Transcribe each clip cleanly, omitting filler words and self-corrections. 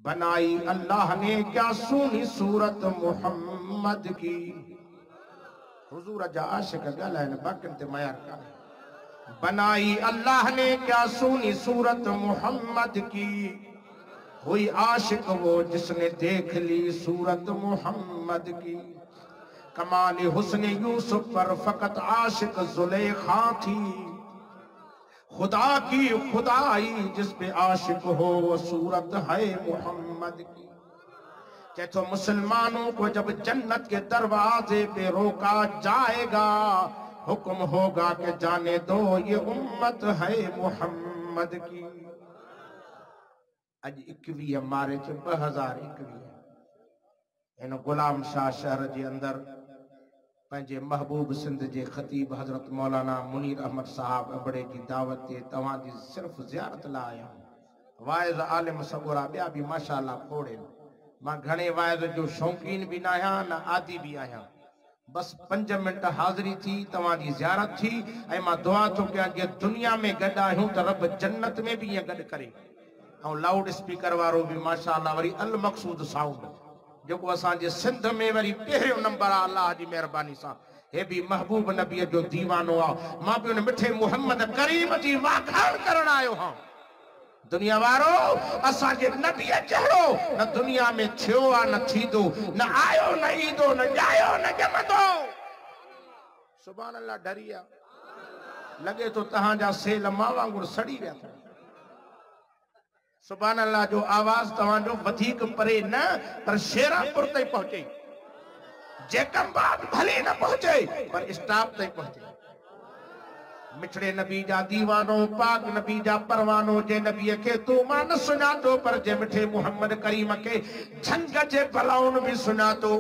बनाई अल्लाह ने क्या सुनी सूरत मोहम्मद की। हुजूर जा आशिक गलन बकन ते मयार का। बनाई अल्लाह ने क्या सुनी सूरत मोहम्मद की। हुई आशिक वो जिसने देख ली सूरत मोहम्मद की। कमाल हुस्न यूसुफ पर फकत आशिक जुलेखा थी। खुदा की खुदाई जिस पे आशिक हो वो सूरत है मोहम्मद की। कहते मुसलमानों को जब जन्नत के दरवाजे पे रोका जाएगा, हुक्म होगा कि जाने दो ये उम्मत है मोहम्मद की। अज 21 मार्च 2021 इन गुलाम शाह शहर के अंदर पंहिंजे महबूब सिंध के खतीब हजरत मौलाना मुनीर अहमद साहब अबड़े की दावत ते तवां जी सिर्फ ज़ियारत ला आया। वाइज़ आलिम सगोरा ॿिया भी माशाअल्लाह खोड़े। मां घणे वाइज़ जो शौकीन भी ना आहियां न आदि भी आहियां। बस 5 मिनट हाज़िरी थी, तवां जी ज़ियारत थी ऐं मां दुआ थो कयां जे दुनिया में गॾु आहियूं त रब जन्नत में भी ईअं गॾु करे। ऐं लाउड स्पीकर वारो भी माशाअल्लाह वरी अल मक़सूद साउंड जो असांजे सिंध में वरी पहिरियों नंबर आहे अल्लाह जी मेहरबानी सां। हे भी महबूब नबी जो दीवानो आहे। मां भी उन मिठे मोहम्मद करीम जी वाखाण करण आयो हां। दुनिया वारो असांजे नबी जहिड़ो न दुनिया में थियो आहे न थींदो, न आयो न ईंदो, न ॼायो न ॼमंदो। सुभान अल्लाह। डरिया लगे तो तहांजा सेल मां वांगुरु सड़ी विया अथव। सुभान अल्लाह जो आवाज तवांजो वधीक परे न पर शेरापुर ताईं पहुचे। जेकंबाद भले न पहुचे पर स्टाफ ताईं पहुचे। मिठड़े नबी जा दीवानो पाक नबी जा परवानो जे नबी के तू मां न सुञातो पर जे मिठे मोहम्मद करीम के झंग जे बलाउन भी सुञातो।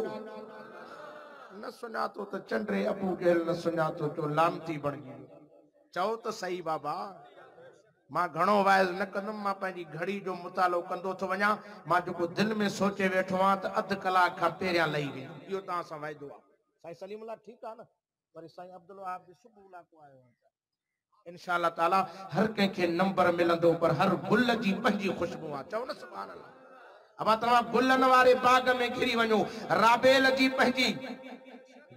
न सुञातो तो चंड्रे अबू जहल न सुञातो तो लामती बणजी। चओ तो सही बाबा। मां घणो वाइज न कंदुमि, मां पंहिंजी घड़ी जो मुतालो कंदो थो वञा। मां जेको दिल में सोचे वेठो आहियां त अधु कलाक खां पहिरियां लही वेंदुमि। इहो तव्हां सां वाइदो आहे। साईं सलीमुल्लाह ठीकु आहे न, वरी साईं अब्दुल वहाब बि सुबुह लाको आयो आहे। इंशाअल्लाह ताला हर कंहिंखे नंबर मिलंदो पर हर गुल जी पंहिंजी खुशबू आहे। चओ न सुभान अल्लाह। अब तव्हां गुलनि वारे बाग में घिरी वञो, राबेल जी पंहिंजी,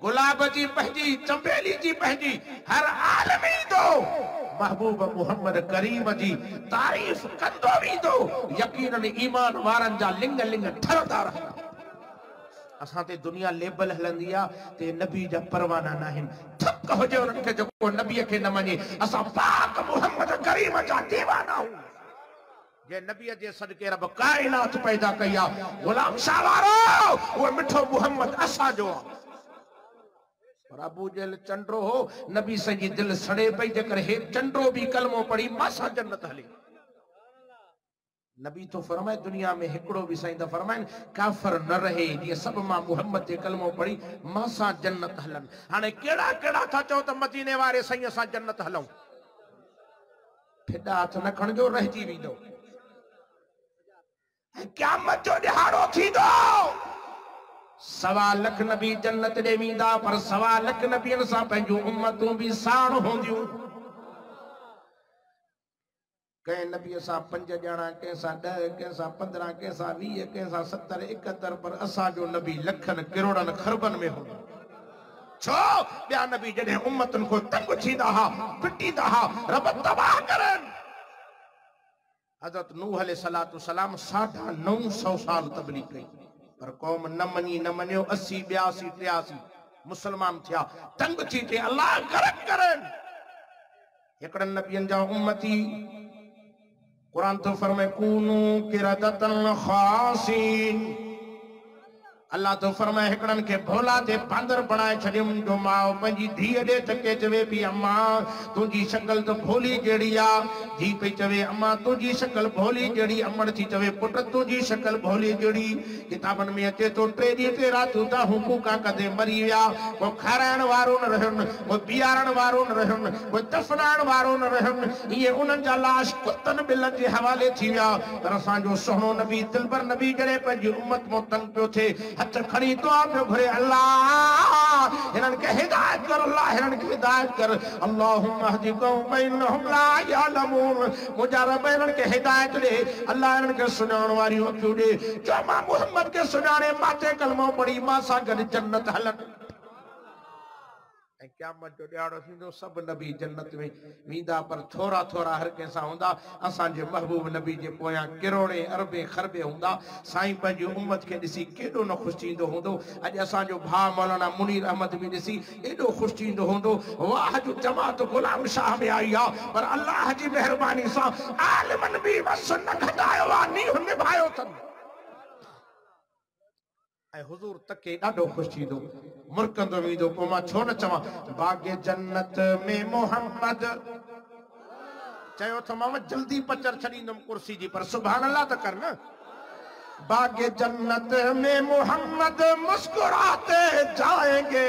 गुलाब जी पंहिंजी, चंबेली जी पंहिंजी, हर आलम ईंदो महबूब मोहम्मद करीम जी तारीफ़ कंदो वेंदो। यकीनन ईमान वारनि जा लिंग लिंग ठरंदा रहंदा। असां ते दुनिया लेबल हलंदी आहे ते नबी जा परवाना न आहिनि। थक हुजे उन्हनि खे जेको नबीअ खे न मञे। असां पाक मोहम्मद करीम जा दीवाना आहियूं। जे नबीअ जे सदके रब काइनात पैदा कई आहे। गुलाम शाह वारो उहो मिठो मोहम्मद असांजो आहे। पर अबू जहल चंड्रो हो, नबी सजी दिल सड़े पई जेकर हे चंड्रो भी कलमो पढ़ी मासा जन्नत हले। नबी तो फरमाए दुनिया में हिकड़ो भी साईं दा फरमाइन काफर न रहे जी सब मां मोहम्मद ते कलमो पढ़ी मासा जन्नत हलन। हाने केड़ा केड़ा था चो त मदीने वाले साईं सा जन्नत हलऊं। फिदा हथ न खणजो रहजी वेंदो। क़यामत जो दिहाड़ो थींदो। 1.25 लाख नबी जन्नत दे वेंदा पर 1.25 लाख नबियन सां पंहिंजूं उम्मतूं भी साण होंदियूं। कंहिं नबीअ सां 5 ॼणा, कंहिं सां 10, कंहिं सां 15, कंहिं सां 20, कंहिं सां 70, 71 पर असांजो नबी लखनि किरोड़नि खरबनि में हो। छो ॿिया नबी जॾहिं उम्मतुनि को तंग थींदा हा, पिटींदा हा, रब तबाह करनि। हज़रत नूह अलैहिस्सलातु सलाम 950 साल तबलीग कई पर कौम न मनी न मनियो। 80, 82, 83 मुसलमान थिया। तंग थी थे अल्लाह गरक करनि। हिकड़नि नबियनि जा उम्मती कुरान तो फरमाए कूनू किरदतन खासीन। अल्लाह तो फरमाए हिकड़न के भोला ते बांदर बनाए छडियम। जो मां पंहिंजी धीअ ॾे तके चवे पई अम्मा तुंहिंजी शक्ल तो भोली जहिड़ी आ। धी पई चवे अम्मा तुंहिंजी शक्ल भोली जहिड़ी। अमड़ थी चवे पुट तुंहिंजी शक्ल भोली जहिड़ी। किताबनि में अचे तो 3 ॾींहं ते रातियूं त हुकूका कदे मरी विया। को खाराइण वारो न रहनि, को पीआरण वारो न रहनि, को दफनाइण वारो न रहनि। इहे उन्हनि जा लाश कुतनि ॿिलनि जे हवाले थी विया। पर असांजो सुहिणो नबी दिलबर नबी जॾहिं पंहिंजी उम्मत मां तंग पियो थिए हथ खणी दुआ पे घुरे अल्लाह हिनन के हिदायत कर अल्लाह हिनन के हिदायत कर अल्लाहुम्मा हदी कौमन इन्नहुम ला यअलमून मुझा रब हिनन के हिदायत दे अल्लाह हिनन के सुनाण वारी अखियूं दे जो मां मोहम्मद के सुनाणे माथे कलमो पढ़ी मां सां गॾु जन्नत हलन क़यामत जो ॾियारो थींदो सब नबी जन्नत में वींदा पर थोरा थोरा हर कंहिंसां हूंदा असांजे महबूब नबी जे पोयां किरोड़े अरबे खरबे हूंदा साईं पंहिंजी उम्मत खे ॾिसी केॾो न ख़ुशि थींदो हूंदो अॼु असांजो भाउ मौलाना मुनीर अहमद बि ॾिसी एॾो ख़ुशि थींदो हूंदो वाह जो जमात गुलाम शाह में आई आहे पर अल्लाह जी महिरबानी सां आलिमनि बि बस न घटायो आहे नींहुं निभायो अथनि ऐं हुजूर तके ॾाढो ख़ुशि थींदो मुरकंदो वेंदो पोइ मां छो न चवां बाग़े जन्नत में मोहम्मद चयो त मां जल्दी पचर छॾींदुमि कुर्सी जी पर सुभान अल्लाह त कर न बाग़े जन्नत में मोहम्मद मुस्कुराते जाएंगे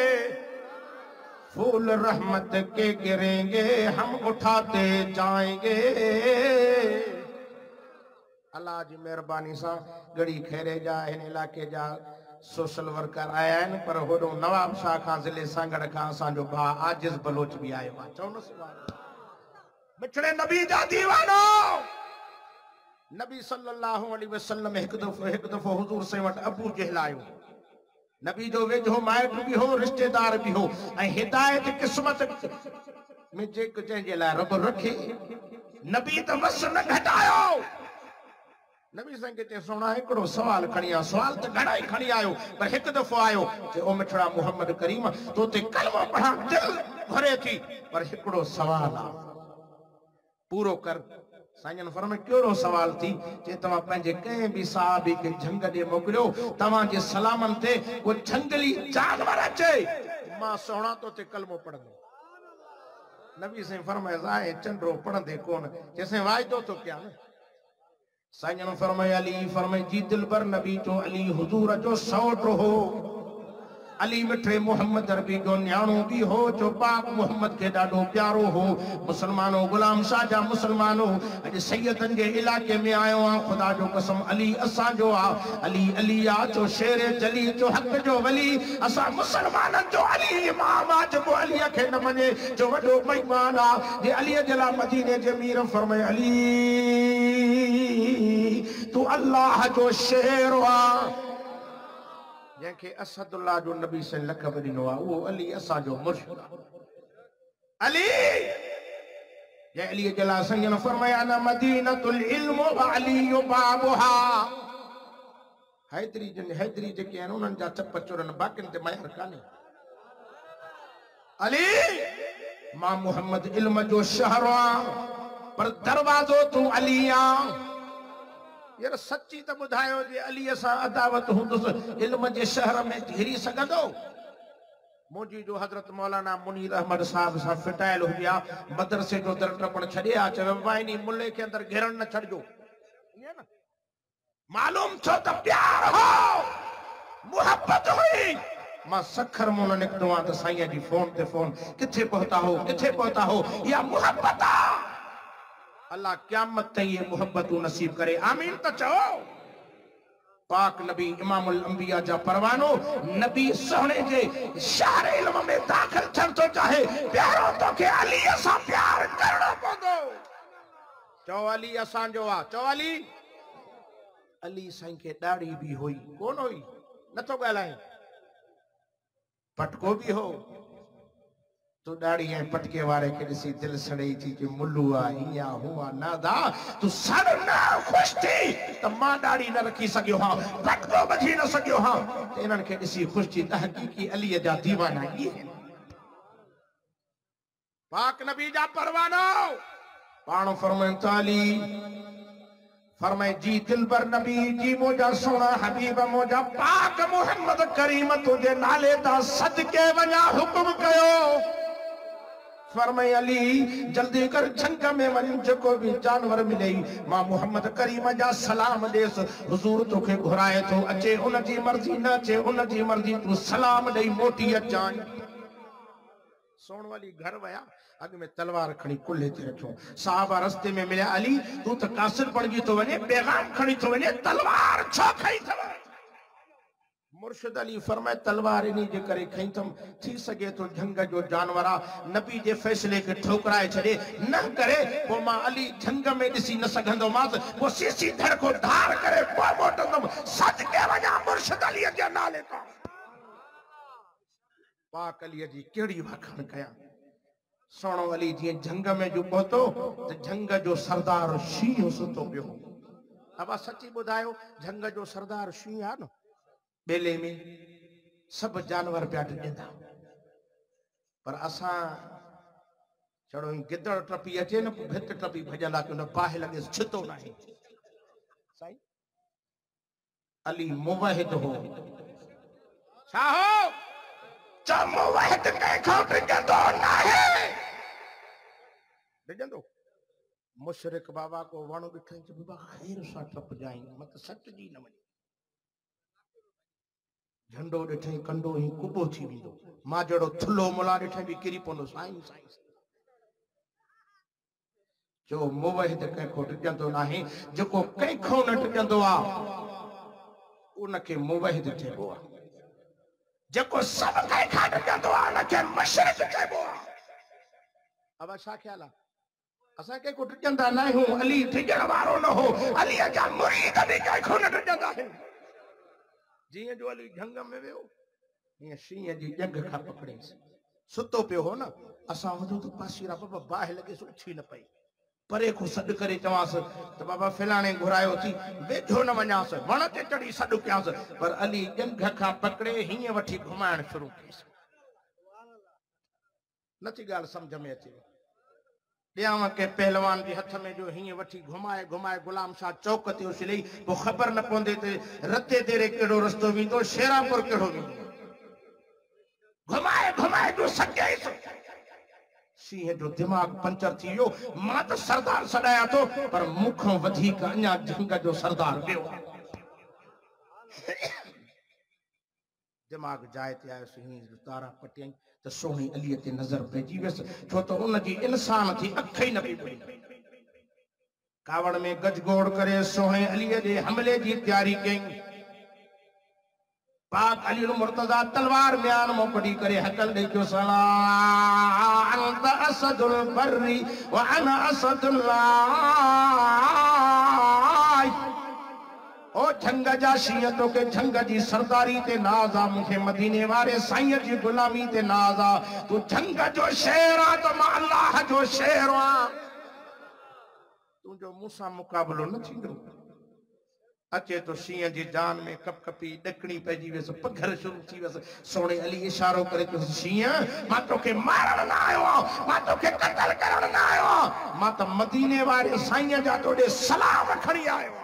फूल रहमत के गिरेंगे हम उठाते जाएंगे अल्लाह जी मेहरबानी सां गड़ी खेरे जा हिन इलाके जा सोशल वर्कर आया आहिनि पर होॾो नवाब शाह खां ज़िले सांगड़ खां असांजो भाउ आजिज़ बलोच बि आयो आहे चओ न मिठड़े नबी जा दीवानो नबी सल्लल्लाहु अलैहि वसल्लम हिकु दफ़ो हुजूर से वटि अबू जहल आयो नबी जो वेझो माइट बि हो रिश्तेदार बि हो ऐं हिदायत क़िस्मत में जेको जंहिंजे लाइ रब रखे नबी त बस न घटायो नबी साईं के सोना हिकिड़ो सवाल खणी आयो सवाल त घणा ई खणी आयो पर हिकु दफ़ो आयो चए ओ मिठड़ा मोहम्मद करीम तो ते कलमो पढ़ा दिल भरे थी पर हिकिड़ो सवाल आहे पूरो कर साईं फरमाए कहिड़ो सवाल थी जे तव्हां पंहिंजे कंहिं बि साहबी खे झंग ॾे मोकिलियो तव्हांजे सलामनि ते को झंगली जानवर अचे मां सोना तो ते कलमो पढ़ंदो नबी साईं फरमाए ज़ाए चंडो पढ़ंदे कोन जैसे वाइदो तो क्या न साईं फरमाए अली फरमाए जी दिलबर नबी जो अली हुजूर जो सौट हो अली मिठे मोहम्मद अरबी जो न्याणो भी हो जो पाक मोहम्मद के ॾाढो प्यारो हो मुसलमानो गुलाम शाह जा मुसलमानो अॼु सैयदनि जे इलाके में आयो आहे खुदा जो कसम अली असांजो आहे अली अली आहे जो शेर जली जो हक़ जो वली असां मुसलमाननि जो अली इमाम आहे जेको अलीअ खे न मञे जो वॾो बेईमान आहे जे अलीअ जे लाइ मदीने जे मीर फरमाए अली तू अल्लाह जो शेर आहे जंहिंखे असदुल्लाह जो नबी से लक़ब ॾिनो आहे उहो अली असांजो मुर्शिद अली जंहिं अलीअ जे लाइ साईं फरमाया न मदीनतुल इल्म व अली बाबुहा हैदरी जेके आहिनि उन्हनि जा चप चोरनि बाक़ियुनि ते मयार कान्हे अली मां मोहम्मद इल्म जो शहर आहे पर दरवाज़ो तूं अली आहे यार सच्ची तो बुधायो जे अली सां अदावत हूंदुसि इल्म जे शहर में घिरी सघंदो मुंहिंजी जो हज़रत मौलाना मुनीर अहमद साहब सां फिटायल हुया मदरसे जो दर टपण छॾे आ चयो वाइनी मुल्ले के अंदर घेरण न छॾिजो ईअं न मालूम छो त प्यार हो मोहब्बत हुई मां सखर मुन निकितो आहे त साईं जी फोन ते फोन किथे पहुता हो या मोहब्बत आहे अल्लाह क़यामत ताईं ये मोहब्बत नसीब करे आमीन तो चओ पाक नबी इमामुल अंबिया जा परवानो नबी सोने जे शहर इल्म में दाखिल थियण थो चाहे प्यारो तो के अली सां प्यार करणो पवंदो चओ अली असांजो आहे चओ अली साईं खे ॾाढ़ी भी हुई कोन हुई नथो ॻाल्हाए पटको भी हो तू ॾाढ़ी ऐं पटके वारे खे ॾिसी दिलि सड़े थी कि मुल्लू आहे हीअं हुआ नादा तू सड़ न ख़ुशि थी त मां ॾाढ़ी न रखी सघियो हा पटको बची न सघियो हा त इन्हनि खे ॾिसी ख़ुशि थी त हक़ीक़ी अलीअ जा दीवाना इहे पाक नबी जा परवानो पाण फरमाइनि था अली फरमाए जी दिलबर नबी जी मोजा सोना हबीब मोजा पाक मोहम्मद करीम तुझे नाले ता सदके वञा हुकुम कयो फरमाए अली जल्दी कर झंग में वञ जेको भी जानवर मिले मां मोहम्मद करीम जा सलाम देस हुजूर तोखे घुराए थो अचे उन जी मर्जी न अचे उन जी मर्जी तू सलाम ॾेई मोटी अचां सोन वाली घर वया अग में तलवार खणी कुल्हे ते रखो साहबा रस्ते में मिलिया अली तू त कासिर बणजी तो वने पैगाम खणी तो वने तलवार छो खई थव मुर्शिद अली फरमाए तलवार इन्हीं जे करे खई थम थी सके तो जंग जो जानवरा नबी जे फैसले के ठोकराए छड़े न करे वो मां अली जंग में दिसी न सघंदो मास वो सीसी धड़ को धार करे वो मोटंदम सच के वजा मुर्शिद अली जे नाले का पाक अली जी केड़ी वाखण कया सोनो अली जी जंग में जो पहुतो तो जंग जो सरदार शींह सुतो पियो अब सच्ची बुधायो जंग जो सरदार शींह आ न बेले में सब जानवर पिया टिंदा पर असा चढ़ो गिदड़ टपी अचे न भित टपी भजंदा कि न बाहि लगे छितो नहीं साईं अली मुवाहिद हो छा हो च मुवाहिद के खो टिंदो नहीं टिंदो मुशरिक बाबा को वण बिठे बाबा खैर सा टप जाई मत सच जी न मनी झंडो ॾिठई कंडो ही कुबो थी वेंदो मां जड़ो थुलो मुला ॾिठई भी किरी पवंदो साईं साईं जो मुवहिद कंहिंखो टिकंदो नाहे जेको कंहिंखो न टिकंदो आ उनखे मुवहिद चइबो आहे जेको सभु कंहिंखां टिकंदो आहे उनखे मुशरिक चइबो आहे अब छा ख्याल आहे असां कंहिंखो टिकंदा न आहियूं अली टिकण वारो न हो अलीअ जा मुरीद बि कंहिंखो न टिकंदा आहिनि जिए जो अली जंग में वियो ये शींह जी जंग खा पकड़े सुतो पियो हो न असा वधो तो पासीरा बाबा बाहि लगे सो उठी न पई परे को सॾ करे चवास तो बाबा फिलाणे घुरायो थी वेठो न वञास वण ते चढ़ी सॾ कयांस पर अली जंग खा पकड़े हीअं वठी घुमाइण शुरू कयसि नथी ॻाल्हि सम्झ में अचे ॾियांव के पहलवान जे हथ में जो हीअं वठी घुमाए घुमाए गुलाम शाह चौक ते उछलई पोइ ख़बर न पवंदे ते रते तेरे कहिड़ो रस्तो वेंदो शेरापुर कहिड़ो वेंदो घुमाए घुमाए जो सॼाइसि शींह जो दिमाग़ पंचर थी वियो मां त सरदार सॾाया थो पर मूंखां वधीक अञा जंग जो सरदार वियो दिमाग़ जाइ ते आयो हीअं तारा पटियई तो सोहणी अली ते नजर पइजी वियसि छो तो उन जी इंसान थी अख ही न पई पई कावड़ में गजगोड़ करे सोहणे अली जे हमले जी तैयारी कई पाक अली मुर्तजा तलवार म्यान मोकड़ी करे हकल दे जो सलाम अंत असदुल बर्री व अना असदुल्लाह ओ झंग जा शींह तो के झंग जी सरदारी ते नाज़ा मुखे मदीने वारे साईं जी गुलामी ते नाज़ा तू झंग जो शेर आ तो मां अल्लाह जो शेर आ तू जो मूसा मुकाबलो न थींदो अचे तो शींह जी जान में कपकपी डकणी पइजी वियसि पघर शुरू थी वियसि सोणे अली इशारो करे तो शींह मां तोखे मारण न आयो आहियां मां तोखे कत्ल करण न आयो आहियां मां त मदीने वारे साईं जा तोड़े सलाम खणी आयो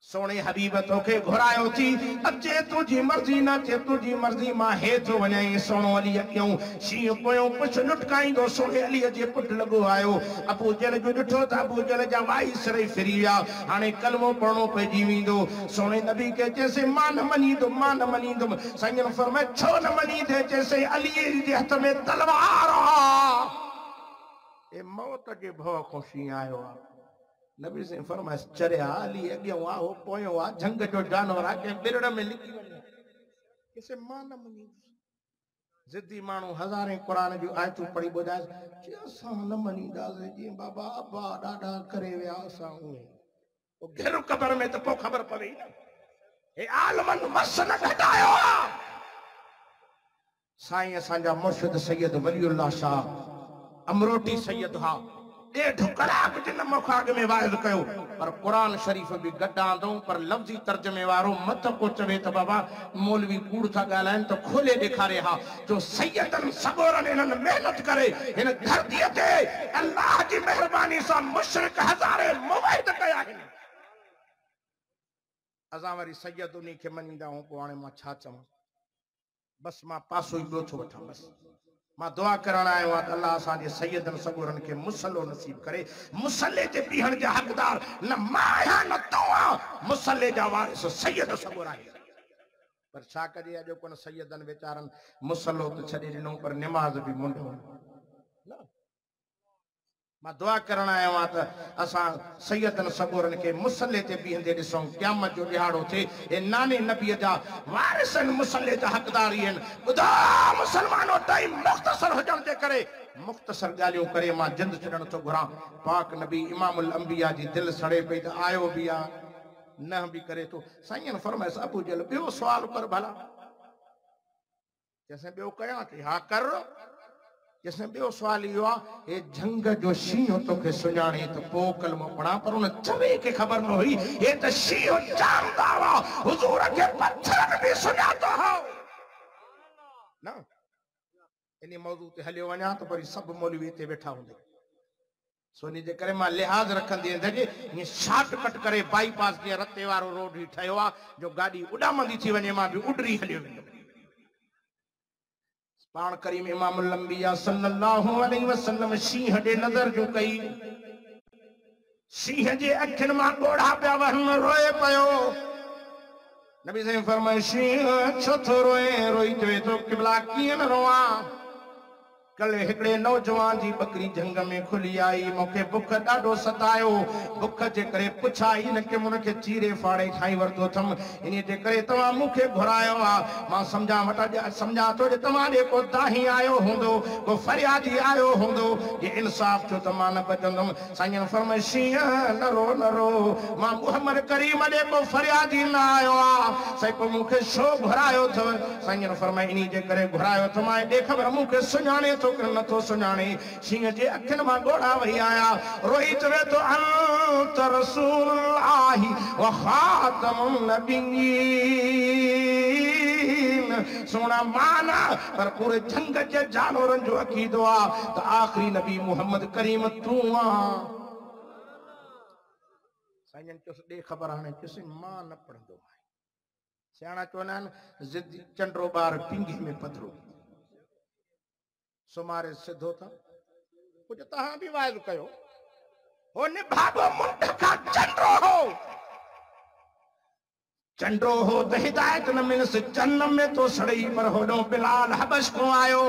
सोने हबीब तोखे घुरायो थी अचे तुझी मर्जी न अचे तुझी मर्जी मां हेठ वञाई सोनो अली क्यों शींह पोयों पुछ लुटकाईंदो सोने अली जे पुट लॻो आयो अबू जल जो ॾिठो त अबू जल जा वाई सिरे फिरी विया हाणे कलमो पढ़णो पइजी वेंदो सोने नबी के चइसि मां न मञींदुमि साईं फरमाए छो न मञींदे चइसि अली जे हथ में तलवार आ ए मौत जे भउ खां शींह आयो आहे नबी से फरमाए चरिया अली अॻियों आ हो पोयों आ झंग जो जानवर आ के बिरड़ में लिकी वञे किसे मां न मञी जिद्दी माण्हू हज़ारे क़ुरान जूं आयतूं पढ़ी ॿुधाए चई असां न मञींदासीं जीअं बाबा अब्बा ॾाढा करे विया असां उहे पोइ घिर क़बर में त पोइ ख़बर पवे हे आलमन मस न घटायो साईं असांजा मुर्शिद सैयद वलीउल्लाह शाह अमरोटी सैयद हा 1.5 कलाक जिन मुखाग में वाइज़ कयो पर कुरान शरीफ भी गड्डा दो पर लफ्जी तर्जमे वारो मत को चवे तो बाबा मौलवी कूड़ था गालाइन तो खोले दिखारे हा जो सैयदन सबरन इनन मेहनत करे इन धरती ते अल्लाह की मेहरबानी सा मुशरिक हजारे मुवहिद कया है अजा वरी सैयद उन्हीं के मनींदा हूं को हाने मां छा चवां बस मां पासो ही ॿियो थो वठां बस मां दुआ करण आयो आहियां त अल्लाह असांजे सैयदन सबूरन खे मुसलो नसीब करे मुसले ते बीहण जा हक़दार न मां आहियां न तूं आहियां मुसले जा वारिस सैयद सबूर आहे पर छा कजे अॼु कोन सैयदन वीचारन मुसलो त छॾे ॾिनो पर निमाज़ बि मुंड न मां दुआ करण आयो आं त असां सैयदन सबूरन के मुसल्ले ते बीहंदे ॾिसूं क़यामत जो ॾिहाड़ो थिए ए नाने नबीअ जा वारिसन मुसल्ले जा हक़दार आहिनि। ॿुधा मुसलमानो टाइम मुख़्तसर हुजण जे करे मुख़्तसर ॻाल्हियूं करे मां जिंद छॾण थो घुरां। पाक नबी इमामुल अंबिया जी दिलि सड़े पई त आयो बि आहे न बि करे थो। साईं फरमाइस अबू जहल ॿियो सुवाल कर भला। जैसे ॿियो कयां थी हा कर। जैसे ॿियो सुवाल इहो आहे हे झंग जो शींहुं तोखे सुञाणे त पोइ कलमो पढ़ा पर उन चवे खे ख़बर न हुई हे त शींहुं जानदा हुआ हुज़ूर खे पत्थर बि सुञातो हो न। इन मौज़ू ते हलियो वञा त वरी सभु मौलवी हिते वेठा हूंदे। सोनी जे करे मां लिहाज़ रखंदी आहियां ईअं शॉर्टकट करे बाईपास जीअं रते वारो रोड ही ठहियो आहे जो गाॾी उॾामंदी थी वञे मां बि उडरी हलियो वेंदुमि। पाण करीम इमामुल अंबिया सल्लल्लाहु अलैहि वसल्लम शींहं ॾे नज़र जो कई। शींहं जे अखियुनि मां ॻोढ़ा पिया वहनि रोए पियो। नबी साईं फरमाए शींहं छो थो रोए? रोई चवे थो क़िबला कीअं न रोवां? कल हिकिड़े नौजवान जी बकरी झंग में खुली आई मूंखे बुख ॾाढो सतायो। बुख जे करे पुछा ई न कि उनखे चीरे फाड़े खाई वरितो अथमि। इन जे करे तव्हां मूंखे घुरायो आहे। मां सम्झां थो जे तव्हां ॾे को दाही आयो हूंदो को फरियादी आयो हूंदो जे इंसाफ़ थियो त मां न बचंदुमि। साईं फरमाए शींहं न रो न रो मां मुहम्मद करीम ॾे को फरियादी न आयो आहे। साईं पोइ मूंखे छो घुरायो अथव? साईं फरमाए इन जे करे घुरायो अथमि ॾे ख़बर मूंखे सुञाणे नथो सुञाणे। शींहं जे अखियुनि मां ॻोढ़ा वही आया रोई चवे थो अंत रसूलुल्लाहि व खातमुन नबिय्यीन। सोना माना पर पूरे जंग जे जानवरनि जो अक़ीदो आहे त आख़िरी नबी मुहम्मद करीम तूं आहीं। साईं चयोसि ॾे ख़बर हाणे चयोसि मां न पढ़ंदो आहियां। सियाणा चवंदा आहिनि ज़िद चंडो ॿार पिंगी में पधरो सुमारे सिधो था। कुझु तव्हां बि वाइज़ कयो हो निभागो मुंड खां चंडो हो त हिदायत न मिलसि चन्न में तो सड़ई पर होॾो बिलाल हबश को आयो।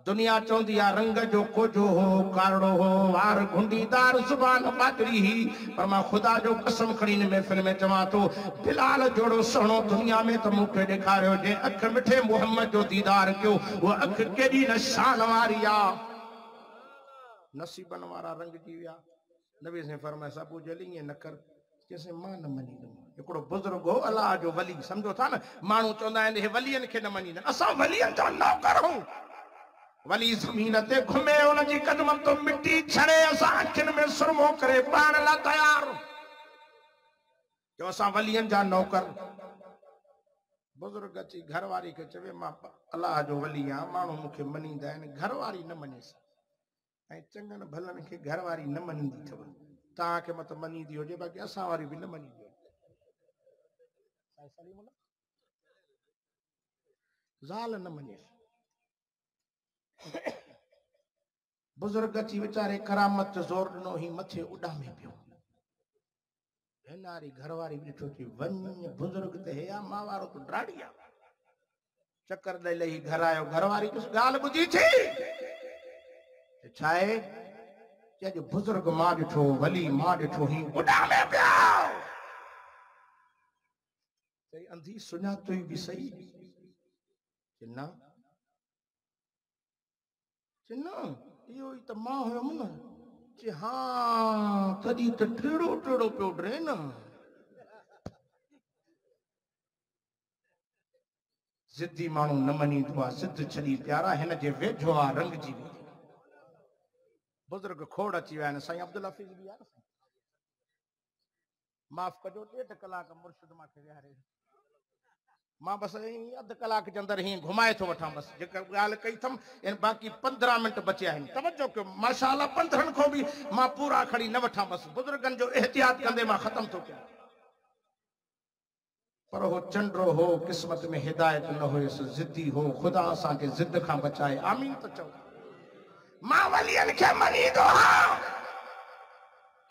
दुनिया चवंदी आहे रंग जो कोजो हो कारो हो वार घुंडीदार ज़ुबान बादरी ही पर मां ख़ुदा जो कसम खणी हिन महफ़िल में चवां थो बिलाल जोड़ो सुहिणो दुनिया में त मूंखे ॾेखारियो जे अख मिठे मुहम्मद जो दीदार कयो उहा अख केॾी न शान वारी आहे। नसीबन वारा रंग जी विया। नबी साईं फरमाए अबू जहल ईअं न कर चइसि मां न मञींदुमि। हिकिड़ो बुज़ुर्ग हो अलाह जो वली सम्झो था न। माण्हू चवंदा आहिनि हे वलियनि खे न मञींदा असां वलियनि जा नौकर आहियूं। वली ज़मीन ते घुमे उनजी कदम तो मिट्टी छड़े असां अखियुनि में सुरमो करे पाण लाइ तयार जो असां वलियनि जा नौकर। बुज़ुर्ग अची घरवारी खे चवे मां अलाह जो वली आहियां माण्हू मूंखे मञींदा आहिनि घरवारी न मञेसि ऐं चङनि भलनि खे घरवारी न मञींदी अथव। तव्हांखे मत मञींदी हुजे बाक़ी असां वारी बि न मञींदी हुजे। ज़ाल न मञेसि। बुजुर्ग अची वीचारे करामत ज़ोर ॾिनो ही मथे उॾामे पियो। हिनारी घरवारी ॾिठो थी वञ बुजुर्ग त हे आहे मां वारो तो ड्राड़ी आहे। चकर ॾेई लही घर आयो। घरवारी कुझु ॻाल्हि ॿुधी थी छा आहे अॼु बुजुर्ग मां ॾिठो वली मां ॾिठो ही उॾामे पियो। चई अंधी सुञातो बि सही न इहो ई त मां हुयमि न चए हा तॾहिं त टेड़ो टेड़ो पियो ड्रे न। ज़िदी माण्हू न मञींदो आहे ज़िद छॾी प्यारा हिन जे वेझो आहे रंग जी। बुज़ुर्ग खोड़ अची विया आहिनि। साईं अब्दुल हफ़ीज़ बि आहे न माफ़ कजो 1.5 कलाक मुर्शिद मूंखे विहारे मां बसि अधु कलाक जे अंदरि हीअं घुमाए थो वठां बसि जेका ॻाल्हि कई अथमि बाक़ी 15 मिंट बचिया आहिनि। तवजो कयो माशाअल्लाह 15 खां बि मां पूरा खणी न वठां बसि बुज़ुर्गनि जो एहतियात कंदे मां ख़त्म थो कयां। पर हो चंड्रो हो क़िस्मत में हिदायत न हुयसि ज़िदी हो ख़ुदा असांखे ज़िद खां बचाए आमीन त चओ। मां वलियनि खे मञींदो आहियां।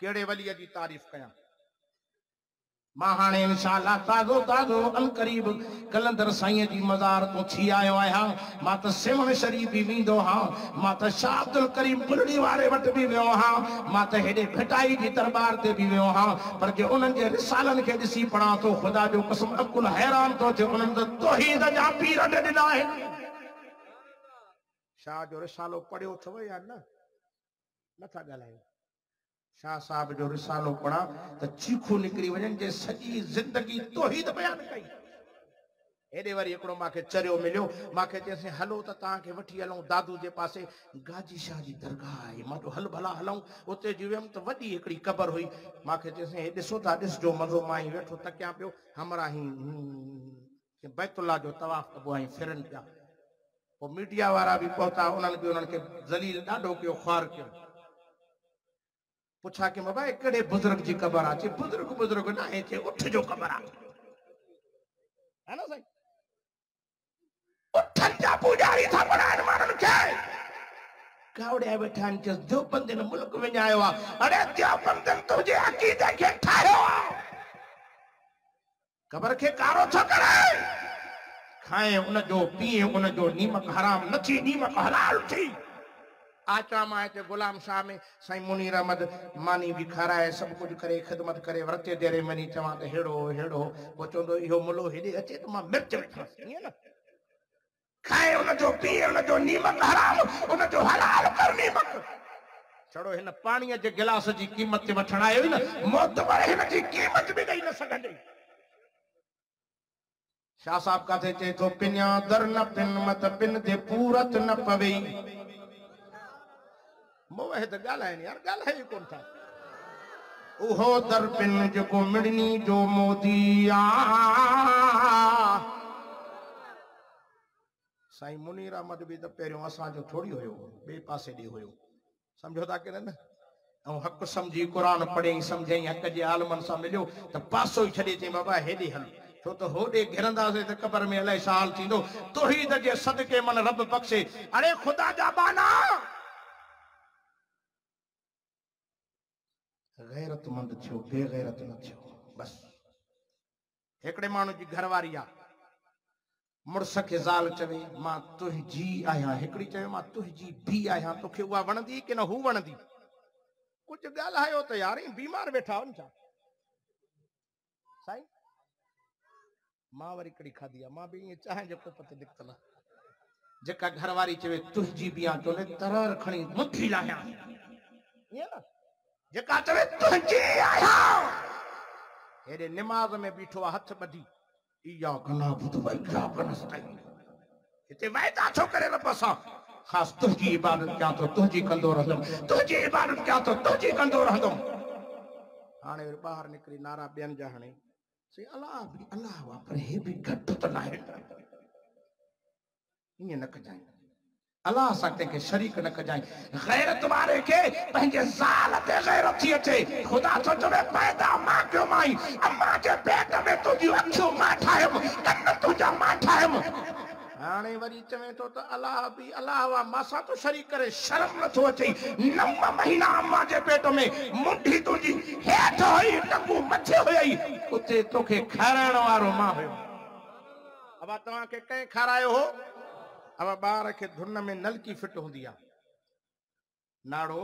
कहिड़े वलीअ जी तारीफ़ कयां? मां हाणे इंशाअल्लाह ताज़ो ताज़ो अलकरीब कलंदर साईं जी मज़ार तो थी आयो आहियां। मां त सिमण शरीफ भी वेंदो हां, मां त शाह अब्दुल करीम बुलड़ी वारे वटि भी वियो हां, मां त हेॾे भिटाई जी दरबार ते भी वियो हां। पर जे उन्हनि जे रिसालनि खे ॾिसी पढ़ां तो ख़ुदा जो कसम अकुल हैरान तो थिए। उन्हनि त तौहीद जा पीर ॾिना आहिनि। शाह जो रिसालो पढ़ियो अथव या न? नथा ॻाल्हायो। शाह साहब जो रिसालो पढ़ा तो चीखू निकरी वजन जे सजी जिंदगी तौहीद बयान कई। एडे वरी एकड़ो माके चरियो मिलियो, माके चेसे हलो त ताके वठी हलूं दादू जे पासे गाजी शाह जी दरगाह है। मां तो हल भला हलूं। उते जीवम तो वडी एकड़ी कबर हुई। माके चेसे हे ॾिसो था, ॾिस जो मज़ो मां ही वेठो तकिया पियो, हमरा ही बैतुल्लाह जो तवाफ कबो आई फिरन पिया। वो मीडिया वारा भी पहुता, उन्हनि के जलील ॾाढो कयो, ख्वार कयो। पुछा कि बाबा कड़े बुजुर्ग जी कबर आ? चे बुजुर्ग बुजुर्ग ना है, चे उठ जो कबर आ, है ना साईं? उठन जा पुजारी था बनान मानन के कावड़े बैठा चे देवबंदन मुल्क विञायो आ। अरे देवबंदन तुझे अकीदे के ठायो आ, कबर के कारो छो करे? खाए उन जो पिए उन जो नीमक हराम न थी, नीमक हलाल थी। आचा माए ते गुलाम शाह में साईं मुनीर अहमद मानी भी खाराए, सब कुछ करे, खिदमत करे, वरते देरे मनी चवा त हेड़ो हेड़ो वो चोंदो इहो मुलो हेडे अचे तो मां मिर्च विठास, इए न खाए उन जो पिए उन जो नीमक हराम उन जो हलाल कर नीमक। छड़ो हिन पानी जे गिलास जी कीमत ते वठण आयो न, मौत पर हिन जी कीमत भी ॾेई न सघंदे। शाह साहब काथे चे तो पिन्या दर न पिन मत पिन ते पूरत न पवे। मोह त ॻाल्हाइनि यार, ॻाल्हाए कोन था। उहो दर पिन जेको मिड़नी जो मोदी आ। साईं मुनीर अहमद भी त पहिरियों असांजो थोड़ी हुयो, ॿिए पासे ॾे हुयो, सम्झो था कि न? ऐं हक़ सम्झी क़ुरान पढ़ियईं, सम्झई, हक़ जे आलमनि सां मिलियो त पासो ई छॾे चई बाबा हेॾे हल, छो त होॾे घिरंदासीं त क़बर में अलाए छा हाल थींदो। तौहीद जे सदके मन रब बख़्शे। अरे ख़ुदा जा बाना गैरतमंद थियो, बेगैरत न थियो। बस हिकड़े माण्हू जी घरवारी आ, मुड़स के ज़ाल चवे मां तुंहिंजी आहियां, हिकड़ी चवे मां तुंहिंजी भी आहियां, तोखे उहा वणंदी कि न हू वणंदी? कुछ ॻाल्हायो त यार, बीमार वेठा आहिनि छा साईं? मां वरी कड़ी खाधी आहे, मां भी ईअं चांहि जे कोप ते निकितल। जेका घरवारी चवे तुंहिंजी भी आहियां, चोले तरर खणी मुठी लाहियां, ईअं न? जेका चवे तुंहिंजी आहियां, हेॾे निमाज़ में बीठो आहे हथ ॿधी, इया गना बुध भाई क्या बनस्ताई हिते वायदा छो करे रब सां? ख़ास तुंहिंजी इबादत कयां तो तुंहिंजी कंदो रहंदुमि, तुंहिंजी इबादत कयां तो तुंहिंजी कंदो रहंदुमि। हाणे ॿाहिरि निकिरी नारा ॿियनि जा हणे से अलाह भी अलाह वा, पर हे भी घटि त न आहे, ईअं न कजांइ। अल्लाह सां कंहिंखे शरीक न कजांइ। गैरत वारे खे पंहिंजे ज़ाल ते गैरत थी अचे। ख़ुदा थो चवे पैदा मां कयो माई, अम्मा जे पेट में तुंहिंजूं अखियूं मां ठाहियमि, कन तुंहिंजा मां ठाहियमि। हाणे वरी चवे थो त अलाह भी अलाह वा, मां सां तो शरीक करे, शर्म नथो अचे? 9 महीना अम्मा जे पेट में, मुंडी तुंहिंजी हेठि हुई, टंगू मथे हुई, उते तोखे खाराइण वारो मां हुयो। अब तव्हांखे कंहिं खारायो हो? अब ॿार खे धुन में नलकी फिट हूंदी आहे, नाड़ो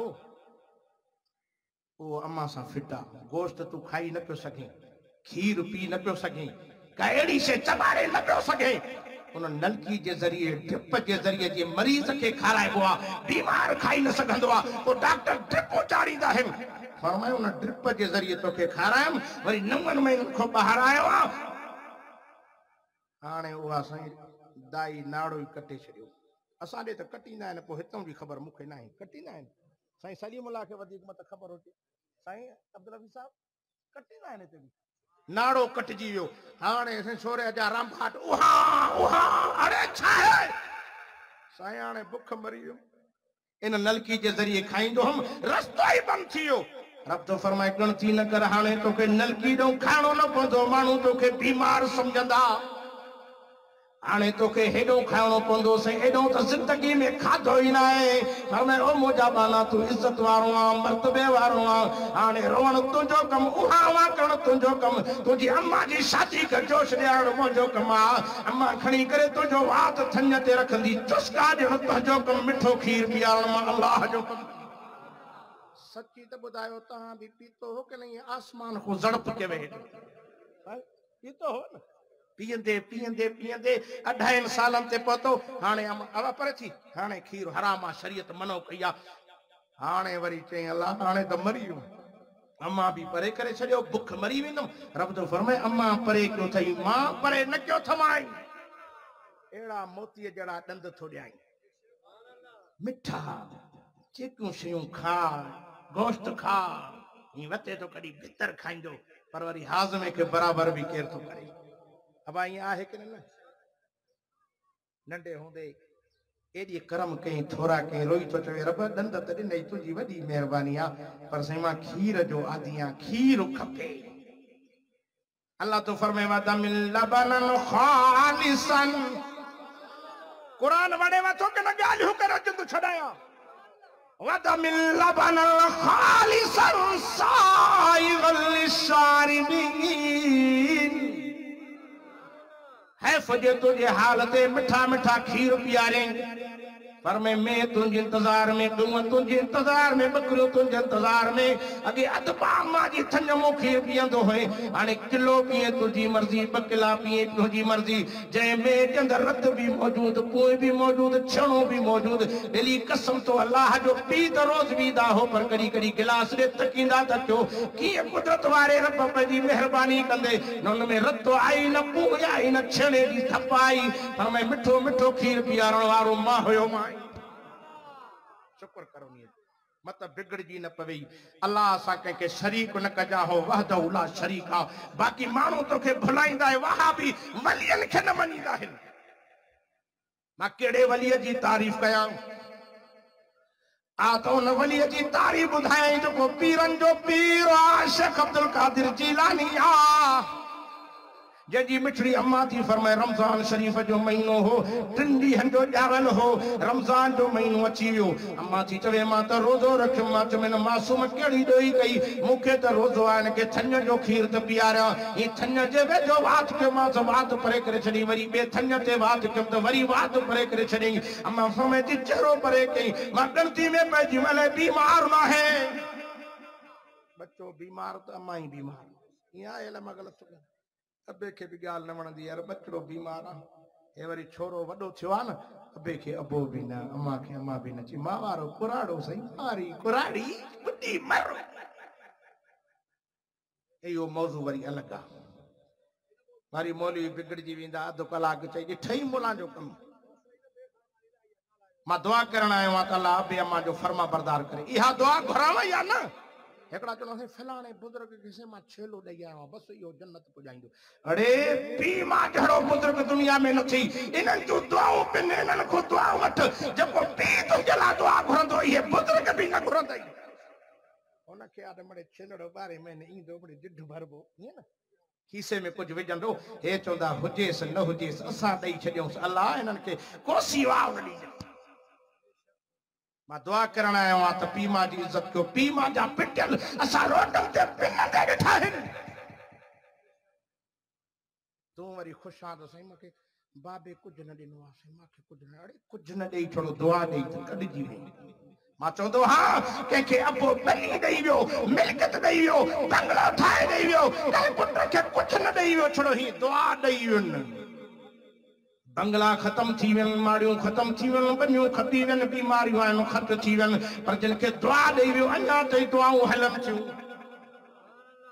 वो अम्मा सां फिट आहे। गोश्त तू खाई न पियो सघे, खीर पी न पियो सघे, कहिड़ी शइ चबारे न पियो सघे, उन नलकी जे ज़रिए ड्रिप जे ज़रिए जे मरीज़ खे खाराइबो आहे। बीमार खाई न सघंदो आहे, पोइ डॉक्टर ड्रिप चाढ़ींदा आहिनि। फरमायो उन ड्रिप जे ज़रिए तोखे खारायमि, वरी 9 महीननि खां ॿाहिरि आयो आहे। हाणे उहा साईं दाई नाड़ो ई कटे छॾियो। असां ॾे त कटींदा आहिनि, पोइ हितां जी ख़बर मूंखे न आहे, कटींदा आहिनि साईं। सलीमुल्लाह खे वधीक मत ख़बर हुजे, साईं अब्दुल हफीज़ साहब कटींदा आहिनि हिते बि। नाड़ो कटिजी वियो। हाणे साईं छोरे जा रामभाट उहा उहा, अरे छा आहे साईं? हाणे बुख मरी वियो, इन नलकी जे ज़रिए खाईंदो हुअमि, रस्तो ई बंदि थी वियो। रब तो फरमाए गणती न कर, हाणे तोखे नलकी ॾों खाइणो न पवंदो, माण्हू तोखे बीमार सम्झंदा। आने तो के हेडो खाणो पवंदो से एडो तो जिंदगी में खाधो ही ना है पर मैं ओ मुजा बाना तू इज्जत वारो आ मर्तबे वारो आ आने रोवण तुझो कम उहावा करण तुझो कम तुझी अम्मा जी शादी कर जोश ॾियण मुंहिंजो कम आ अम्मा खणी करे तुझो वात थञ ते रखंदी चुस्का ॾियण तुझो कम मिठो खीर पीआरण मां अल्लाह जो कम सच्ची तो ॿुधायो तव्हां भी पीतो हो कि नहीं आसमान को ज़ड़प के वे पीतो हो न पीअंदे पीअंदे पीअंदे 28 सालन ते पहुतो हाणे हवा पर थी हाणे खीर हराम आ शरीयत मनो कई आ हाणे वरी चई अल्लाह हाणे त मरी वियो अम्मा भी परे करे छॾियो बुख मरी वेंदम रब तो फरमाए अम्मा परे क्यों थई मां परे न क्यों थमाई एड़ा मोती जड़ा दंद थो ॾियाई मिठा चिकू शयूं खा गोश्त खा ही वते तो कडी भितर खाइंदो पर वरी हाज़मे के बराबर भी केर तो करे अब यहाँ आहे कि न नंढे होंदे एडी करम कई थोड़ा कई रोई तो चवे रब दंद त ॾिनई तुंहिंजी वॾी महिरबानी आ पर साईं मां खीर जो आदी आहियां खीर खपे अल्लाह तो फरमाए वदमिल लबनन खालिसन कुरान वड़े वठो के न ॻाल्हियूं करे अॼु छॾाया वदमिल लबनन खालिसन साइगल लिशारिबीन है फजे तुझे हालते मिठा मिठा खीर पियारे पर मैं तुझे इंतजार में दूंगा तुझे इंतजार में बकरियों तुझे इंतजार में अगे अदबा अम्मा जी थन मो खीर पियंदो है हाने किलो पिए तुझी मर्जी बकिला पिए तुझी मर्जी जै में के अंदर रत भी मौजूद पोइ भी मौजूद छणो भी मौजूद दिली कसम तो अल्लाह जो पी तो रोज वीदा हो पर कड़ी कड़ी गिलास रे तकींदा त क्यों की कुदरत वारे रब जी मेहरबानी कंदे न में रत आई न पूजा आई न छणे दी थपाई पर मैं मिठो मिठो खीर पियारण वारो मां होयो मां शुक्र करो नी मत बिगड़ जी न पवे अल्लाह सा के शरीक न कजा हो वहदहु ला शरीका बाकी मानू तो के भुलाइंदा है वहा भी वलियन के न मनीदा है मां केड़े वलिय जी तारीफ कया आ तो न वलिय जी तारीफ बुधाई जो को पीरन जो पीर शेख अब्दुल कादिर जीलानी आ जंहिंजी मिठड़ी अम्मा थी फरमाए रमजान शरीफ जो महीनो हो 3 ॾींहंनि जो ॼावल हो रमजान जो महीनो अची वियो अम्मा थी चवे मां त रोज़ो रखियो मां चवनि मासूम कहिड़ी ॾोही कई मूंखे त रोज़ो आहे हिनखे थञ जो खीर त पीआरियां ही थञ जे वेझो वात कयो मां त वात परे करे छॾी वरी ॿिए थञ ते वात कयमि त वरी वात परे करे छॾी अम्मा फरमाए थी चहिरो परे कई मां ॻणती में पइजी वञे बीमार न आहे बच्चो बीमार त अम्मा ही बीमार ईअं आहे मां ग़लति थो अबे के भी गाल न वणंदी यार बचड़ो बीमार आ हे वरी छोरो वडो थियो आ न अबे के अबो भी न अम्मा के अम्मा भी न ची मां वारो कुराड़ो सही मारी कुराड़ी बुड्ढी मर एयो मौजू वरी अलग आ मारी मौलवी बिगड़जी वेंदा अधु कलाक चई ॾिठई मोला जो कम मां दुआ करण आयो आ त अल्लाह अबे अम्मा जो फर्मा बरदार करे इहा दुआ घुरावा या न एकड़ा चलो से फलाने बुजुर्ग किसे मां छेलो दई आयो बस यो जन्नत पुजाइंदो अरे पी मां जड़ो बुजुर्ग दुनिया में नथी इनन जो दुआओं पे इनन को दुआ वठ जको पी तो जला दुआ घुरंदो ये बुजुर्ग भी न घुरंदई ओन के आदे मड़े छेलड़ो बारे में ईंदो बड़ी ढिढ भरबो ये ना खीसे में कुछ विझंदो हे चोदा हुजेस न हुजेस असा दई छडियोस अल्लाह इनन के कोसी वाव दी मां दुआ करण आयो आ त पीमा जी इज्जत कयो पीमा जा पिटल असा रोडन ते पिन दे ॾिठा आहिनि तू वरी खुश आ त सही मूंखे बाबे कुछ न ॾिनो आहे सही मूंखे कुछ न अड़े कुछ न ॾेई थोरो दुआ ॾेई त कढजी वई मां चवंदो हाँ कंहिंखे अबो बली ॾेई वियो मिल्कत ॾेई वियो बंगलो ठाहे ॾेई वियो कंहिं पुट खे कुछ न ॾेई वियो छड़ो ही दुआ ॾेई वियुनि बंगला खत्म थी वन माड़ियों खत्म थी वन बनियों खपी वन बीमारियों आहिनि खत थी वन पर जिनके दुआ ॾेई वियो अञा ताईं दुआऊं हलन थियूं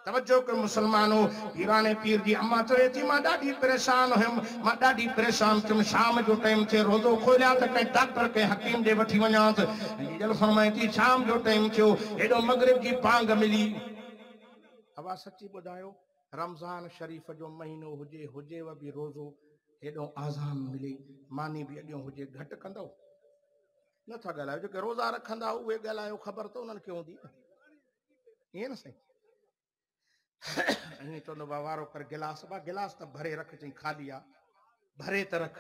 तवज्जो कर मुसलमानो पीराने पीर जी अम्मा चवे थी मां ॾाढी परेशान हुयमि मां ॾाढी परेशान थियुमि शाम जो टाइम थे रोज़ो खोलिया त कंहिं डॉक्टर कंहिं हकीम ॾे वठी वञांस जल फरमाए थी शाम जो टाइम थियो हेॾो मगरिब जी पांग मिली हवा सची ॿुधायो रमज़ान शरीफ़ जो महीनो हुजेव बि रोज़ो हेॾो आज़ान मिले मानी भी अॻियों हुजे घटि कंदो नथा ॻाल्हायो जेके रोज़ा रखंदा उहे ॻाल्हायो ख़बर त उन्हनि खे हूंदी ईअं न साईं ईअं चवंदो बा वारो कर गिलास बा गिलास त भरे रख चई खाली आहे भरे त रख।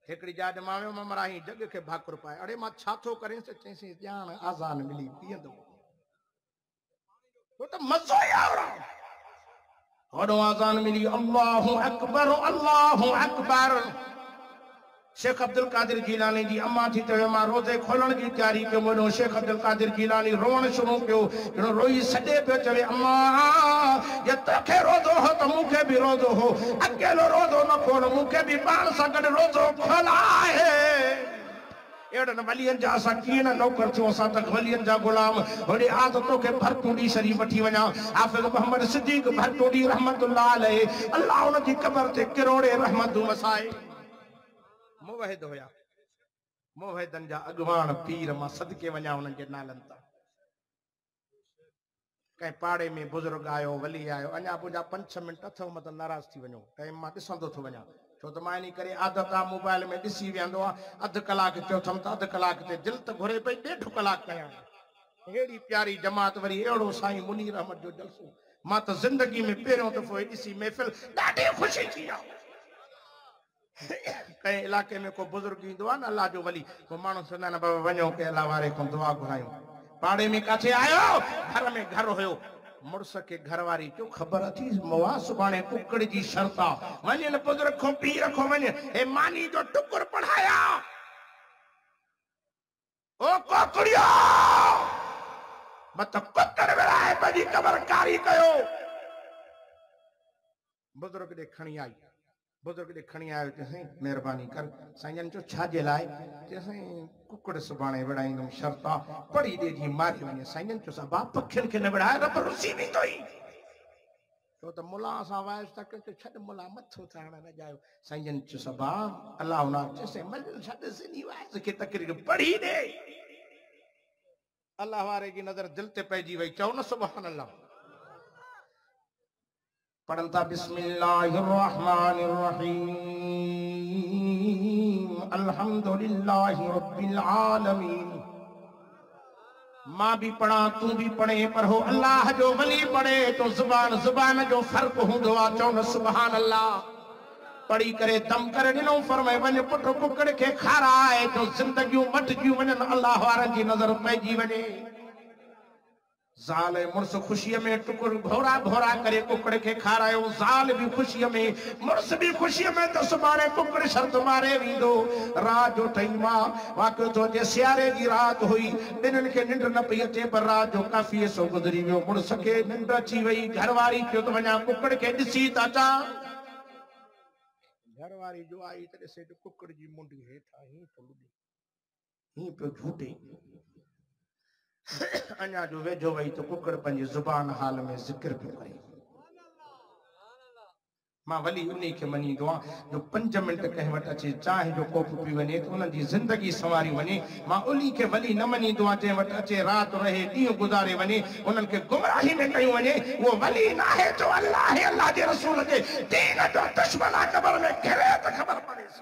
हिकड़ी जाड मावे ममराही जग के भाकुर पाए। अरे मां छा थो करें से चैसी जान आजान मिली पींदो तो मज़ो ही आवरा। होड़ो आजान मिली अल्लाहु अकबर अल्लाहु अकबर। शेख अब्दुल कादिर जीलानी जी अम्मा थी तो मां रोजे खोलण की तैयारी कयो। मोनो शेख अब्दुल कादिर जीलानी रोवण शुरू कयो। रोई सजे पे चवे अम्मा ये तोखे रोजो हो तो मुखे भी रोजो हो। अकेलो रोजो न खोल मुखे भी पाण सा गड रोजो खोला है। एड़न वलियन जा असा कीअं न नौकर थियो। असा तक वलियन जा गुलाम होड़े आदतों के भरतूड़ी शरीफ वठी वञा। हाफिज मोहम्मद सिद्दीक भरतूड़ी रहमतुल्लाह अलैहि अल्लाह उन जी कब्र ते किरोड़े रहमतूं वसाए। मुवहिद होया मुवहिदन जा अगवान पीर मां सदके वञा उन्हनि जे नालनि तां। कंहिं पाड़े में बुजुर्ग आयो वली आयो अञा मुंहिंजा 5-6 मिंट अथव मतलब नाराज़ थी वञो। टाइम मां ॾिसंदो थो वञा छो त मां इन करे आदत आहे मोबाइल में ॾिसी वेंदो आहे। अधु कलाक चयो अथमि त अधु कलाक ते दिलि त घुरे पई 1.5 कलाक कयां। अहिड़ी प्यारी जमात वरी अहिड़ो साईं मुनीर अहमद जो जलसो मां त ज़िंदगी में पहिरियों दफ़ो ॾिसी महफ़िल ॾाढी ख़ुशी थी आहे। कंहिं इलाइक़े में को बुजुर्ग ईंदो आहे न अल्लाह जो वली पोइ माण्हू चवंदा आहिनि बाबा वञो के अल्लाह वारे खां दुआ घुरायूं। पाड़े में काथे आयो घर में घर हुयो। मुड़स के घरवारी जो ख़बर अथी मवा सुभाणे कुकड़ जी शर्त आहे। वञ न बुजुर्ग खां पीर खां वञ हे मानी जो टुकुर पढ़ाया ओ कोकड़ियो मत कुकड़ विराए पंहिंजी क़बर कारी कयो। बुजुर्ग ॾे खणी आई। बुजुर्ग ॾे खणी आयो चयईं महिरबानी कर साईं जो छाजे लाइ चयईं कुकड़ सुभाणे विड़ाईंदुमि शर्त आहे पढ़ी ॾे जी मारी वञे। साईं चयोसि बाप पखियुनि खे न विड़ाए रब रुसी वेंदो ई छो त मुला सां वाइस तक छॾ मुला मथो थाइण न ॼायो। साईं चयोसि बा अलाह ना चयोसि मल छॾ सिनी वाइस खे तकरीर पढ़ी ॾे। अल्लाह वारे जी नज़र दिल ते पइजी वई। चओ न सुभान अल्लाह। पढ़न था बिस्मिल्लाहिर्रहमानिर्रहीम अल्हम्दुलिल्लाहि रब्बिल आलमीन। मां भी पढ़ा तू भी पढ़े पर हो अल्लाह जो वली पढ़े तो जुबान जुबान जो फर्क हूंदो आहे। चओ न सुभान अल्लाह। पढ़ी करे दम करे ॾिनो फरमाए वञ पुट कुकड़ खे खाराए तो ज़िंदगियूं मटिजियूं वञनि अल्लाह वारनि जी नज़र पइजी वञे। ज़ाल मुर्स खुशी में टुकुर भोरा भोरा करे कुकड़ के खारायो। ज़ाल भी खुशी में मुर्स भी खुशी में तो सुभाणे कुकड़ शर्त मारे वींदो। रात जो टई मां वाक़ियो तो जे सियारे जी रात हुई ॿिन्हिनि खे निंड न पई अचे पर रात जो काफ़ी सो गुज़री वियो। मुर्स खे निंड अची वई। घरवारी चयो त वञा कुकड़ खे ॾिसी त अचां। घरवारी जो आई त ॾिसे त कुकड़ जी मुंडी हेठां हीअं पियो झूटे। अञा जो वेझो वई तो कुकड़ पंहिंजी जुबान हाल में ज़िक्र पियो करे। मां वली उन्हीं खे मञींदो आहियां जो 5 मिंट कंहिं वटि अचे चांहि जो कोप पी वञे त उन्हनि जी ज़िंदगी संवारी वञे। मां उन्हीं खे वली न मञींदो आहियां जंहिं वटि अचे राति रहे ॾींहुं गुज़ारे वञे उन्हनि खे गुमराही में कयूं वञे। उहो वली न आहे जो अल्लाह जे रसूल जे दीन जो दुश्मन आहे। क़बर में घिरे त ख़बर पड़ेसि।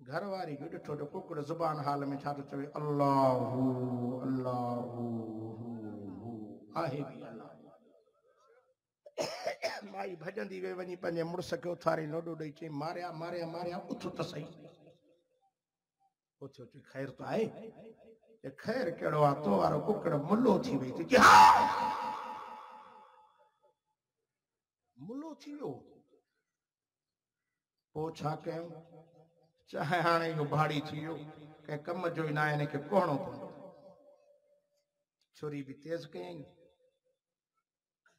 घरवारी जो ॾिठो त कुकड़ ज़ुबान हाल में छा थो चवे अल्लाहु अल्लाहु आहे बि अल्लाह। माई भॼंदी वे वञी पंहिंजे मुड़ुस खे उथारे लोॾो ॾेई चई मारिया मारिया मारिया उथ त सही। उथो चई ख़ैर त आहे। ख़ैर कहिड़ो आहे तो वारो कुकड़ मुलो थी वई थी। मुलो थी वियो पोइ छा कयूं। चाहे हाणे इहो भाड़ी थी वियो कंहिं कम जो ई न आहे हिनखे कोहणो पवंदो। छुरी बि तेज़ कयईं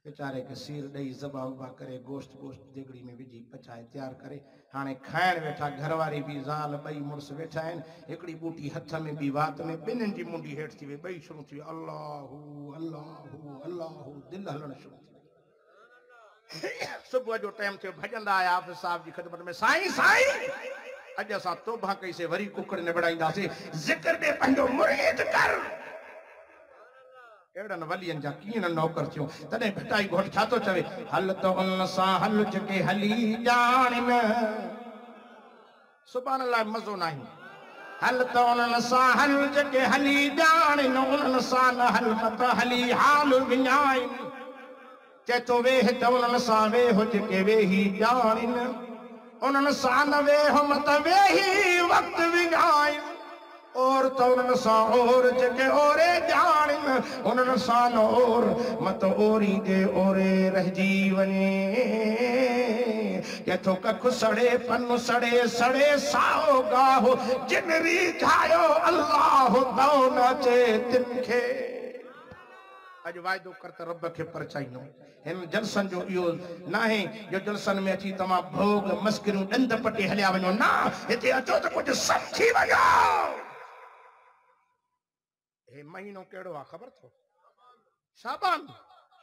बेचारे खे सीर ॾेई ज़बा वबा करे गोश्त गोश्त देगड़ी में विझी पचाए तैयार करे हाणे खाइण वेठा। घरवारी बि ज़ाल ॿई मुड़ुस वेठा आहिनि। हिकिड़ी बूटी हथ में ॿी वात में ॿिन्हिनि जी मुंडी हेठि थी वई। ॿई शुरू थी वई अल्लाहु अल्लाहु अल्लाहु। दिलि हलणु शुरू थी वई। सुबुह जो टाइम थियो भॼंदा आया हाफ़िज़ साहिब जी ख़िदमत में साईं साईं अॼु असां तौबा कईसीं वरी कुकड़ न विड़ाईंदासीं। ज़िक्र ॾे पंहिंजो मुरीद कर। अहिड़नि वलियनि जा कीअं न नौकर थियो। तॾहिं भिटाई घोट छा थो चवे हल त उन सां हल जेके हली ॼाण सुभाणे लाइ मज़ो न आहे। हल त उन्हनि सां हल जेके हली ॼाण उन्हनि सां न हल मत हली हाल विञाइनि। चेतो वेह त उन्हनि सां वेह जेके वेही ॼाणिन उन्हनि सां न वेह मत वेही वक़्तु विञाइन और तो उन्हनि सां और जेके ओरे ॼाणिन उन्हनि सां न और मत ओरी जे ओरे रहिजी वञे चेतो कखु सड़े पन सड़े सड़े साओ गाहो जिन रिझायो अल्लाह तो न अचे तिनखे अज वायदो कर त रब खे परचाइनो हिन जलसन जो इहो न आहे जो जलसन में अची तमाम भोग मस्किरूं ॾंद पटे हलिया वञो न हिते अचो त कुझु समझी वञो हे महीनो कहिड़ो आहे ख़बर अथव शाबान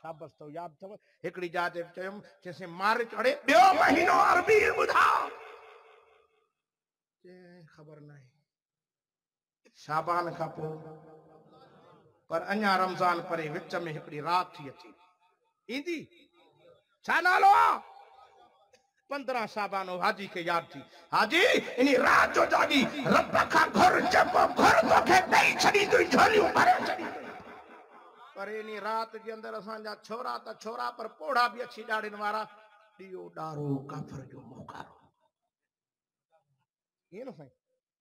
शाबस तो याद अथव हिकिड़ी जात चयुमि चइसि मार्च अड़े ॿियो महीनो अरबी ॿुधा ख़बर न आहे शाबान खां पोइ पर अञा रमज़ान परे विच में हिकिड़ी रात थी अचे ईंदी छा नालो आहे 15 शाबान हाजी खे याद थी हाजी इन रात जो जागी रब खां घुर जेको घुर तोखे ॾेई छॾींदुई झोलियूं भरे छॾींदुई पर इन रात जे अंदर असांजा छोरा त छोरा पर पोड़ा बि अची ॾाड़िन वारा ॾियो ॾारो काफर जो मोकारो ईअं न साईं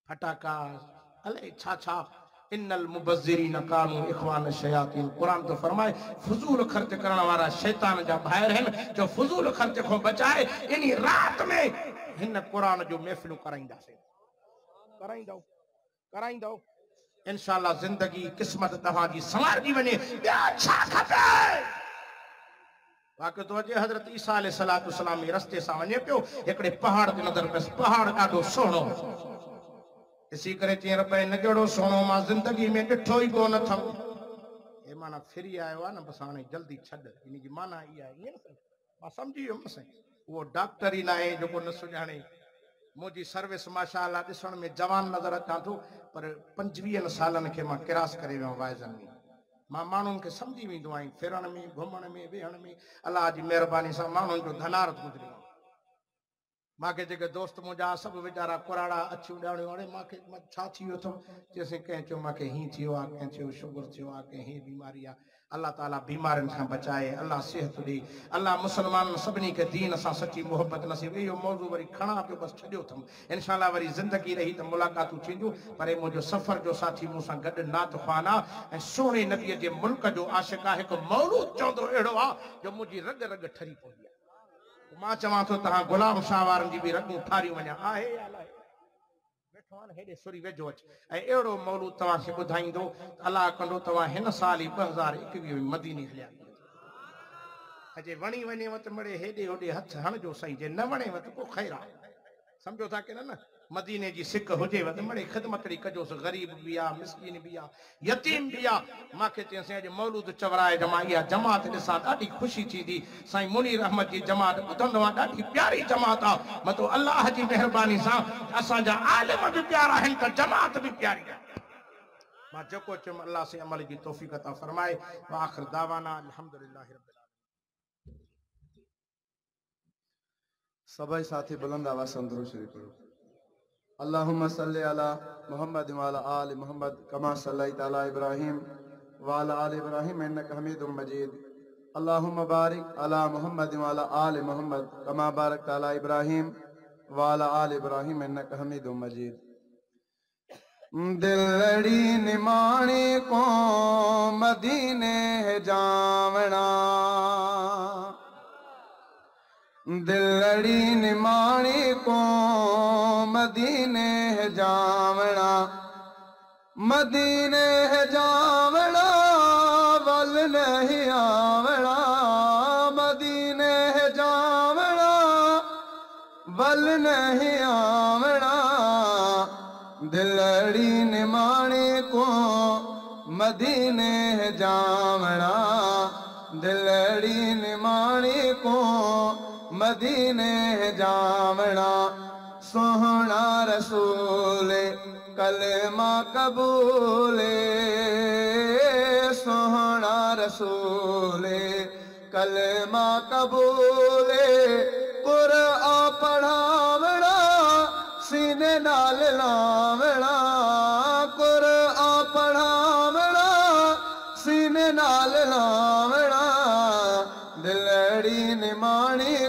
फटाका अलाए छा छा इन्नल मुबज़्ज़िरीन कानू इख़वान शयातीन कुरान तो फरमाए फजूल खर्च करण वारा शैतान जा भाइर हैं जो फजूल खर्च को बचाए इनी रात में हिन कुरान जो महफिलूं कराईंदो इंशाअल्लाह जिंदगी किस्मत तव्हां जी संवारजी वञे ॿिया छा खपे बाक़ी तो अॼु हज़रत ईसा अलैहिस्सलाम रस्ते सां वञे पियो हिकिड़े पहाड़ ते नज़र पियसि पहाड़ ॾाढो सुहिणो इसी करे चई रब न जहिड़ो सुहिणो मां ज़िंदगी में ॾिठो ई कोन अथम हे माना फिरी आयो आहे न बसि हाणे जल्दी छॾ इन जी माना इहा आहे ईअं न मां सम्झी वियुमि साईं उहो डॉक्टर ई न आहे जेको न सुञाणे मुंहिंजी सर्विस माशाअल्लाह ॾिसण में जवान नज़र अचां थो पर 25 सालनि खे मां किरास करे वियो वाइज़नि में मां माण्हुनि खे सम्झी वेंदो आहियां फिरण में घुमण में वेहण में अलाह जी महिरबानी सां माण्हुनि जो धनारत गुज़री मांखे जेके दोस्त मुंहिंजा सभु वीचारा कुराड़ा अछियूं ॾाणियूं हाणे मांखे छा थी वियो अथव चयोसीं कंहिं चयो मांखे हीअं थियो आहे कंहिं चयो शुगर थियो आहे कंहिं हीअ बीमारी आहे अल्लाह ताला बीमारियुनि खां बचाए अल्लाह सिहत ॾे अल्लाह मुस्लमाननि सभिनी खे दीन सां सची मोहबत नसीब इहो मौज़ू वरी खणा पियो बसि छॾियो अथमि इंशाअल्लाह वरी ज़िंदगी रही त मुलाक़ातूं थींदियूं पर मुंहिंजो सफ़र जो साथी मूंसां गॾु नात ख़्वान आहे ऐं सोणे नबीअ जे मुल्क जो आशिक़ आहे हिकु मौलूद चवंदो अहिड़ो आहे जो मुंहिंजी रग रग ठरी पवंदी आहे मां चवां थो तव्हां गुलाम शाह वारनि जी बि रगूं ठारियूं वञा आहे वेठो आहे न हेॾे सुरी वेझो अच ऐं अहिड़ो मौलूद तव्हांखे ॿुधाईंदो अलाह कंदो तव्हां हिन साल ई 2021 में मदीने हलिया अॼु वणी वञेव त मिड़े हेॾे होॾे हथ हणिजो साईं जे न वणेव त पोइ ख़ैर आहे सम्झो था की न मदीने जी सिक हुजेव त मिड़े ख़िदमतड़ी कजोसि ग़रीब बि आहे मिसकीन बि आहे यतीम बि आहे मूंखे चयईंसि अॼु मौलूद चवराए जमा इहा जमात ॾिसां ॾाढी ख़ुशी थींदी साईं मुनीर अहमद जी जमात ॿुधंदो आहे ॾाढी प्यारी जमात आहे मतिलबु अलाह जी महिरबानी सां असांजा आलिम बि प्यारा आहिनि त जमात बि प्यारी आहे मां जेको चयुमि अलाह से अमल जी तौफ़ीक़ अता फरमाए आख़िर दावाना अल्हम्दुलिल्लाह रब्बिल आलमीन सभी साथी बुलंद आवाज़ से दुरूद शरीफ पढ़ो अल्लाहुम्मा सल्ली अला मुहम्मद व अला आलि मुहम्मद कमा सल्लैता अला इब्राहीम व अला आलि इब्राहीम इन्नका हमीदुम मजीद अल्लाहुम्मा बारिक अला मुहम्मद व अला आलि मुहम्मद कमा बारकता अला इब्राहीम व अला आलि इब्राहीम इन्नका हमीदुम मजीद दिलड़ी निमाणी को मदीने जावना दिलड़ी निमाणी को मदीने जावना मदीने जावना वल नहीं आवना मदीने जावना वल नहीं आवना दिलड़ी निमाणी को मदीने जावना दिलड़ी निमाणी को मदीने जावना सोहना रसूल कलमा कबूले सोहना रसूल कलमा कबूले कुरान पढ़ावना सीने नाल लावना कुरान पढ़ावना सीने नाल लावना दिल करी निमाणी